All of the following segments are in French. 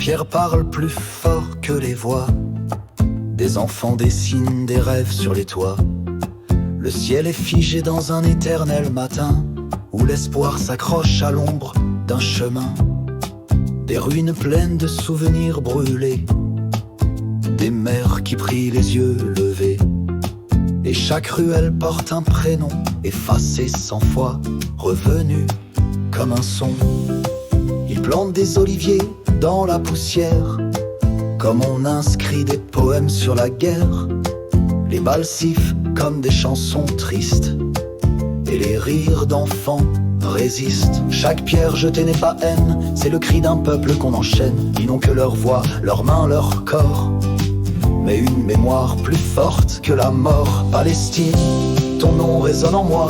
pierres parlent plus fort que les voix. Des enfants dessinent des rêves sur les toits. Le ciel est figé dans un éternel matin, où l'espoir s'accroche à l'ombre d'un chemin. Des ruines pleines de souvenirs brûlés, des mères qui prient les yeux levés. Et chaque ruelle porte un prénom effacé 100 fois, revenu comme un son. Ils plantent des oliviers dans la poussière, comme on inscrit des poèmes sur la guerre. Les balles sifflent comme des chansons tristes, et les rires d'enfants résistent. Chaque pierre jetée n'est pas haine, c'est le cri d'un peuple qu'on enchaîne. Ils n'ont que leur voix, leurs mains, leur corps, mais une mémoire plus forte que la mort. Palestine, ton nom résonne en moi,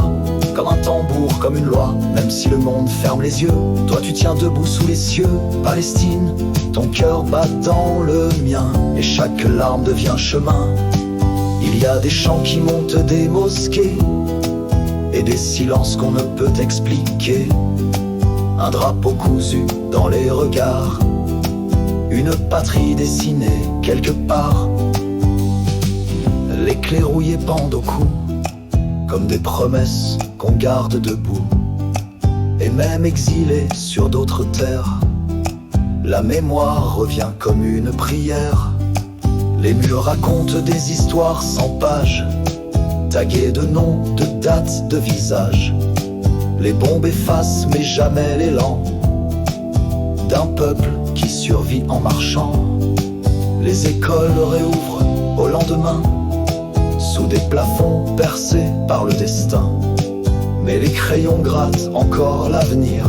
comme un tambour, comme une loi. Même si le monde ferme les yeux, toi tu tiens debout sous les cieux. Palestine, ton cœur bat dans le mien, et chaque larme devient chemin. Il y a des chants qui montent des mosquées, et des silences qu'on ne peut expliquer. Un drapeau cousu dans les regards, une patrie dessinée quelque part. Les clés rouillées pendent au cou, comme des promesses qu'on garde debout. Et même exilé sur d'autres terres, la mémoire revient comme une prière. Les murs racontent des histoires sans pages, taguées de noms, de dates, de visages. Les bombes effacent mais jamais l'élan d'un peuple qui survit en marchant. Les écoles réouvrent au lendemain, sous des plafonds percés par le destin. Mais les crayons grattent encore l'avenir,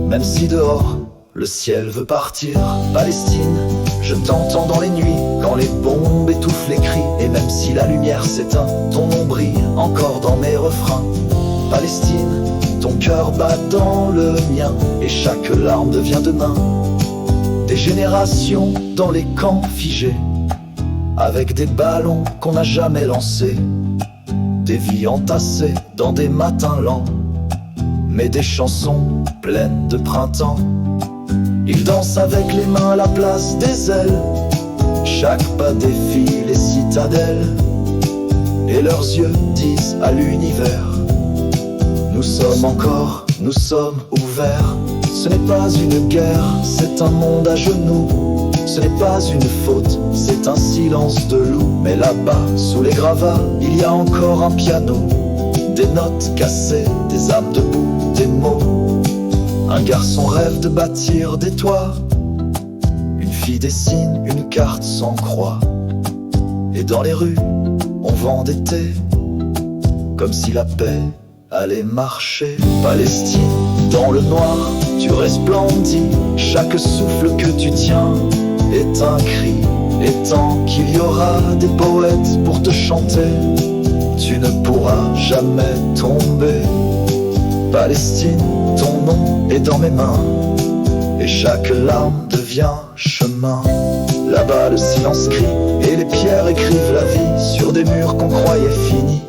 même si dehors le ciel veut partir. Palestine, je t'entends dans les nuits, quand les bombes étouffent les cris. Et même si la lumière s'éteint, ton nom brille encore dans mes refrains. Palestine, ton cœur bat dans le mien, et chaque larme devient demain. Des générations dans les camps figés, avec des ballons qu'on n'a jamais lancés. Des vies entassées dans des matins lents, mais des chansons pleines de printemps. Ils dansent avec les mains à la place des ailes, chaque pas défie les citadelles, et leurs yeux disent à l'univers: nous sommes encore, nous sommes ouverts. Ce n'est pas une guerre, c'est un monde à genoux. Ce n'est pas une faute, c'est un silence de loup. Mais là-bas, sous les gravats, il y a encore un piano, des notes cassées, des âmes debout, des mots. Un garçon rêve de bâtir des toits, une fille dessine une carte sans croix. Et dans les rues, on vend des thés, comme si la paix allait marcher. Palestine, dans le noir, tu resplendis. Chaque souffle que tu tiens est un cri. Et tant qu'il y aura des poètes pour te chanter, tu ne pourras jamais tomber. Palestine, ton nom est dans mes mains, et chaque larme devient chemin. Là-bas le silence crie, et les pierres écrivent la vie sur des murs qu'on croyait finis.